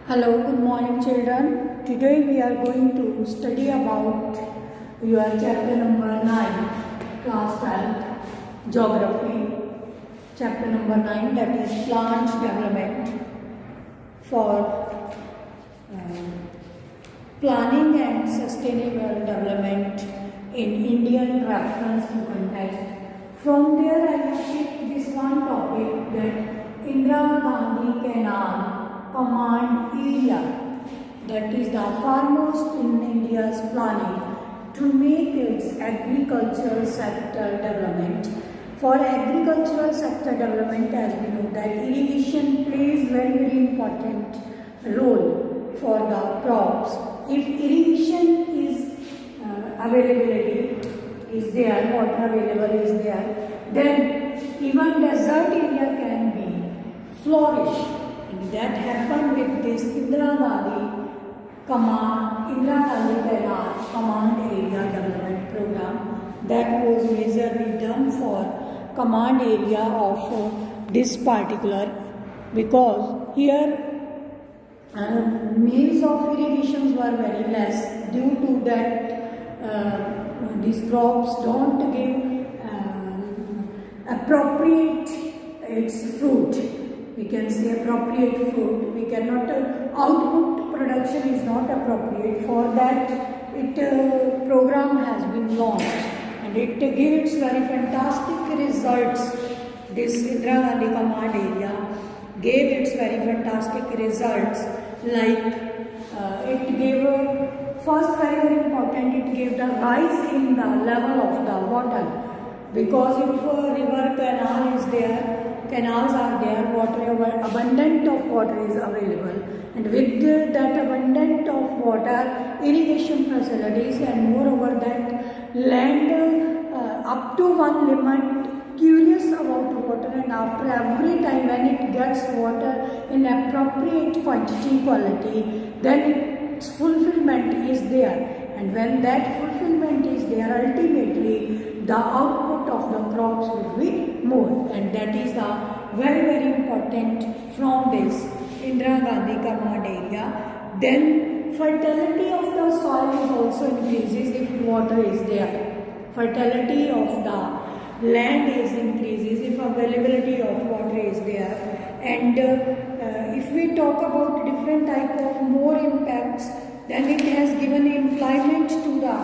Hello, good morning children. Today we are going to study about your chapter number 9, class 12, geography. Chapter number 9, that is plant development for planning and sustainable development in Indian reference to context. From there I will pick this one topic, that Indira Gandhi Canal command area, that is the foremost in India's planning to make its agricultural sector development. For agricultural sector development, as we know that irrigation plays very important role for the crops. If irrigation is availability is there, water available is there, then even desert area can be flourish. And that happened with this Indira Gandhi Canal Command Area Development Program that was majorly done for command area of this particular, because here means of irrigations were very less. Due to that these crops don't give appropriate its fruit. We can say appropriate fruit. We cannot output production is not appropriate. For that, program has been launched, and it gives very fantastic results. This Indira Gandhi command area gave its very fantastic results. Like it gave first very important. It gave the rise in the level of the water, because if river canal is there. Canals are there, water, abundant of water is available, and with that abundant of water, irrigation facilities, and moreover that land up to one limit, curious about water, and after every time when it gets water in appropriate quantity, quality, then its fulfillment is there, and when that fulfillment is there, ultimately the output of the crops will be more, and that is the very important from this Indira Gandhi command area. Then fertility of the soil is also increases if water is there. Fertility of the land is increases if availability of water is there. And if we talk about different type of more impacts, then it has given employment to the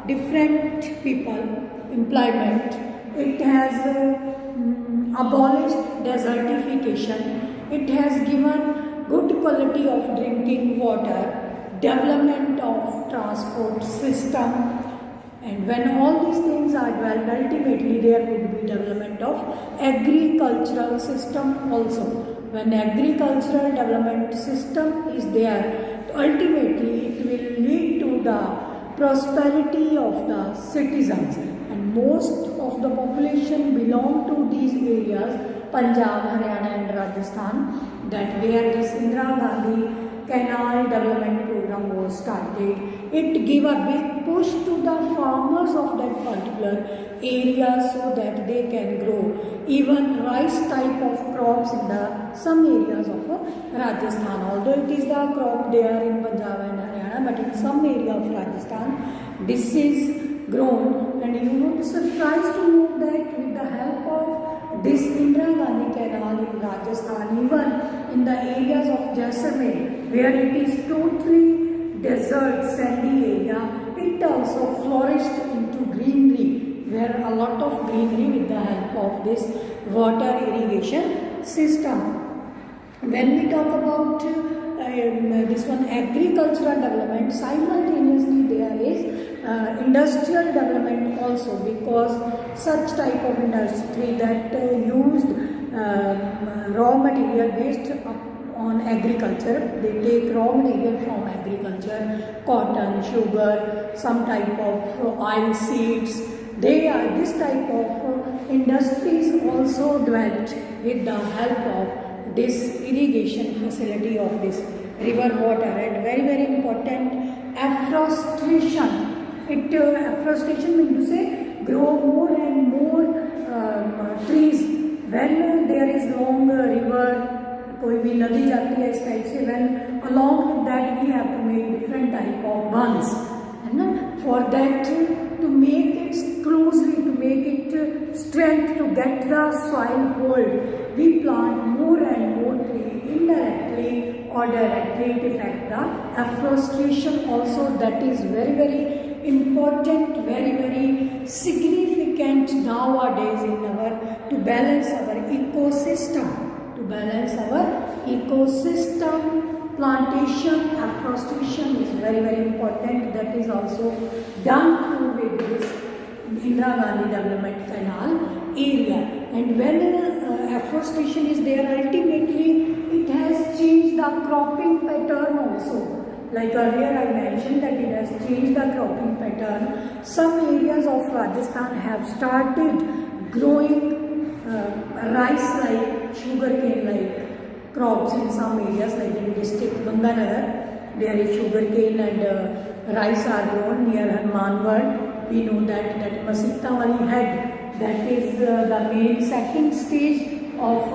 different people. Employment. It has abolished desertification. It has given good quality of drinking water, development of transport system, and when all these things are developed, ultimately there would be development of agricultural system also. When agricultural development system is there, ultimately it will lead to the prosperity of the citizens, and most of the population belong to these areas, Punjab, Haryana and Rajasthan, that where this Indira Gandhi Canal Development Program was started. It gave a big push to the farmers of that particular area so that they can grow even rice type of crops in the some areas of Rajasthan. Although it is the crop there in Punjab and Haryana, but in some area of Rajasthan this is grown, and you would be surprised to know that with the help of this Indira Gandhi Canal in Rajasthan, even in the areas of Jaisalmer, where it is totally desert, sandy area, it also flourished into greenery, where a lot of greenery with the help of this water irrigation system. When we talk about this one agricultural development, simultaneously there is industrial development also, because such type of industry that used raw material based on agriculture. They take raw material from agriculture, cotton, sugar, some type of oil seeds. They are this type of industries also developed with the help of this irrigation facility of this river water. And very important, afforestation. Afforestation means to say grow more and more trees. When there is long river, कोई भी नदी जाती है इस type से, when along type of buns. And for that, to make it closely, to make it strength, to get the soil hold, we plant more and more tree indirectly or directly. It affects the afforestation also. That is very important, very significant nowadays in our, to balance our ecosystem. To balance our ecosystem, plantation, afforestation is very important. That is also done through with this Indira Gandhi Development Canal area. And when afforestation is there, ultimately it has changed the cropping pattern also. Like earlier I mentioned that it has changed the cropping pattern. Some areas of Rajasthan have started growing rice like, sugarcane like crops in some areas, like in district Ganganagar. There is sugarcane and rice are grown near Hanumangarh. We know that Masitawali head, that is the main second stage of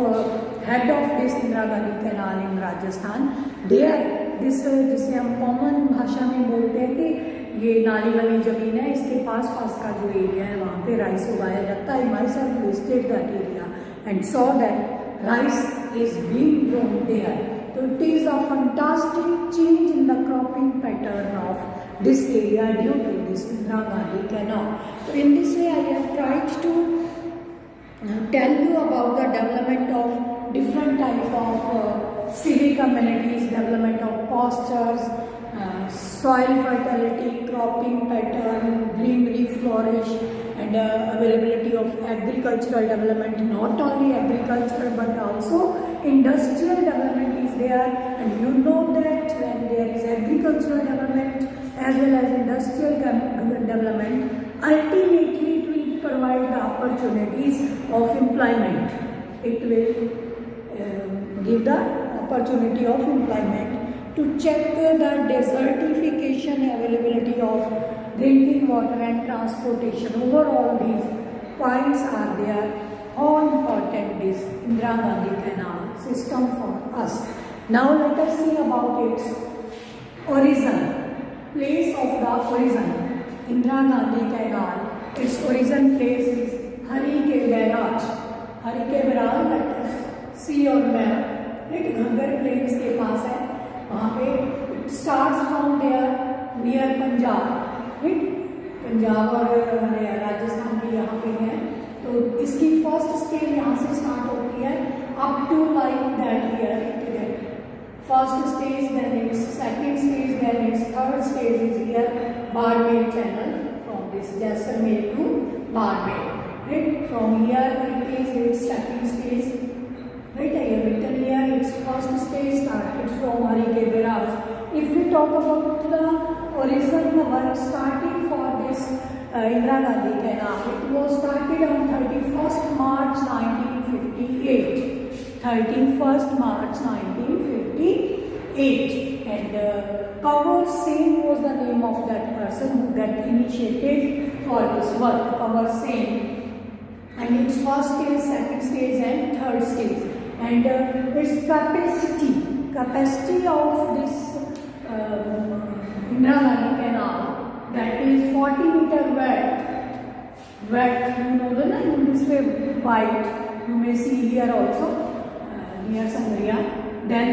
head of this Indira Gandhi Canal in Rajasthan. There this जिसे हम common भाषा में बोलते हैं कि ये नाली वाली जमीन है, इसके पास का जो एरिया है वहाँ पे राइस उगाया जाता है. myself visited that area and saw that rice is being grown there. So it is a fantastic change in the cropping pattern of this area due to this Indira Gandhi Canal. So in this way I have tried to tell you about the development of different type of civic amenities, development of pastures, soil fertility, cropping pattern, greenery flourish, and availability of agricultural development. Not only agricultural but also industrial development is there. And you know that when there is agricultural development as well as industrial development, ultimately it will provide the opportunities of employment. It will give the opportunity of employment. To check the desertification, availability of drinking water and transportation. Overall these points are there. How important is Indira Gandhi Canal system for us. Now let us see about its origin. Place of the origin. Indira Gandhi Canal. Its origin place is Hari Ke Bairaj. Hari Ke Bairaj, let us see on map. एक Ghaggar planes के पास है, वहाँ पे it starts from there near Punjab. Right, Punjab और राजस्थान भी यहाँ पे है. तो इसकी फर्स्ट स्टेज यहाँ से स्टार्ट होती है up to like that here it get first stage, then it's second stage, then it's third stage is here Barmer channel from this Jaisalmer to Barmer. Right, from here it is it's second stage. Right, I have written here its first stage started from Hari Ke Bairaj. If we talk about the origin, the work starting for this Indira Gandhi Canal, it was started on 31st March 1958. 31st March 1958. And Kanwar Sen was the name of that person who got initiated for this work. Kanwar Sen. And its first stage, second stage and third stage. And its capacity of this Indira Gandhi Canal, that is 40 meter width, you know the name, in this way wide, you may see here also near Sangria. Then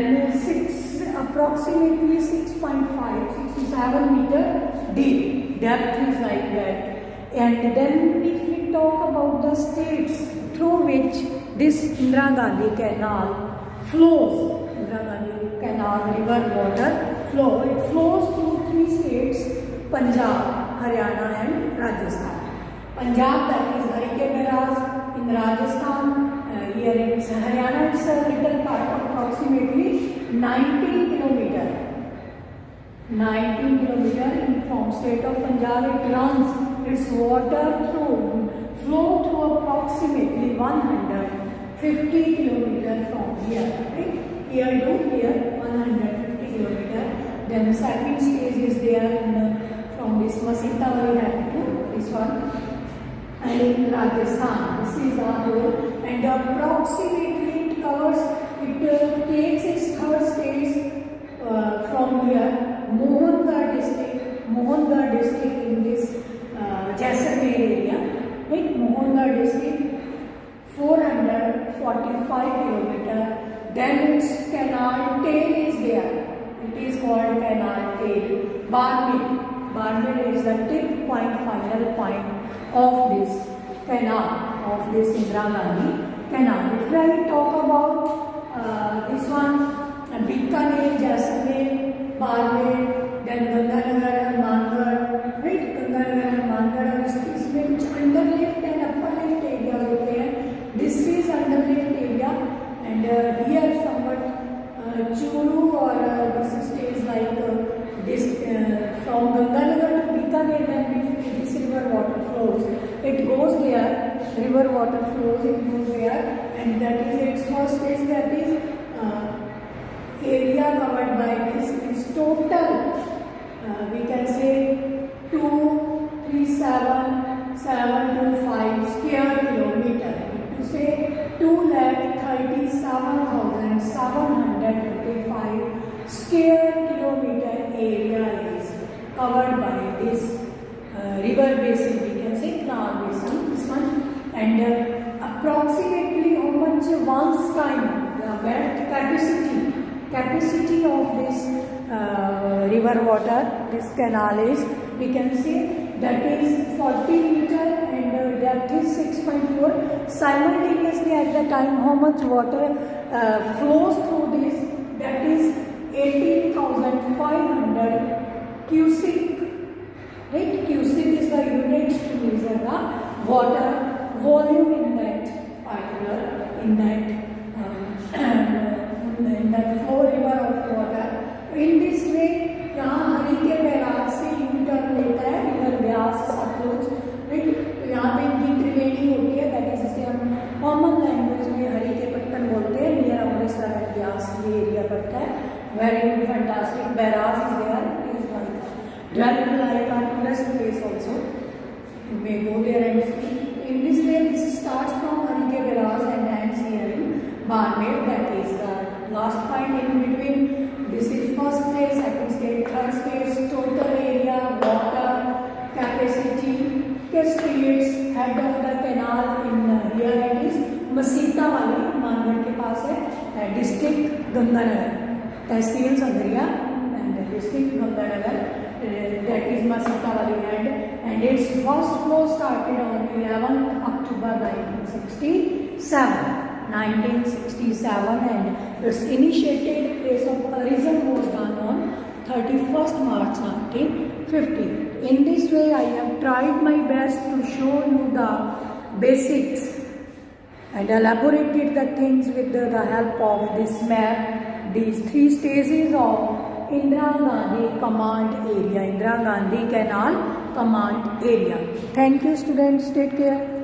approximately 6.5, 6 to 7 meter deep, depth is like that. And then if we talk about the states through which this Indira Gandhi Canal flows, Indira Gandhi Canal river water flow, it flows through 3 states, Punjab, Haryana and Rajasthan. Punjab, that is Hari Ke Bairaj. In Rajasthan, here in Haryana, it's a little part, approximately 19 kilometer. 19 kilometer from state of Punjab, it runs its water flow through approximately 150 kilometer from here, right? Here to here, 150 kilometer. Then the second stage is there from this Masitawali head to this one. And in Rajasthan, this is our road, and approximately it covers, it takes its third stage from here, Mohangarh district in this Jaisalmer area. Right? Mohongarh district 445 kilometer. Then its canal tail is there. It is called canal tail. Barmer is the tip point, final point of this canal, of this Indira Gandhi canal. If I talk about this one, Bikaner, Jaisalmer, Barmer, then Ganganagar and Mangarh, right? Ganganagar and Mangarh are इसमें कुछ underlift and upper lift areas होते हैं. This is underlift area, and here somewhat Churu or this stays like this from Ganganagar to Bikaner. When this river water flows, it goes there. River water flows, it goes there, and that is its first stage. That is area covered by this is total. We can say 2,37725 square kilometer. To say 2,37,725 square kilometer area is covered by this river basin. We can say canal basin. This one, and approximately how much once time the capacity of this river water, this canal is, we can say that is 40 meter and depth is 6.4. Simultaneously at the time how much water flows through this, that is 18,500 cubic. Right? Cubic is the unit to measure the water volume in that particular, in that flow river of water. In this way, यहाँ हरी के barrage से U-turn लेता है river Beas Sutlej. Right? तो यहाँ पे इनकी त्रिवेणी होती है, दैट इज जिसे हम कॉमन लैंग्वेज में हरी के पट्टन बोलते हैं. नियर अमृतसर एंड ब्यास ये एरिया पड़ता है. Very good, fantastic. Barrage is there. It is like dwelled like a tourist place also. You may go there and see. In this way, this starts from Harike Barrage and ends here in Barmer. That is the last point in between. This is first stage, second stage, third stage, total area, water, capacity, streets, head of the canal in here it is Masita Wali, Mangarh के पास है. District Ganganagar, tehsil Sangaria and district Ganganagar. That is Masita Wali head, and its first flow started on 11th October 1967, and its initiated place of origin was done on 31st March 1950. In this way, I have tried my best to show you the basics and elaborated the things with the help of this map, these 3 stages of Indira Gandhi command area, Indira Gandhi Canal command area. Thank you students, take care.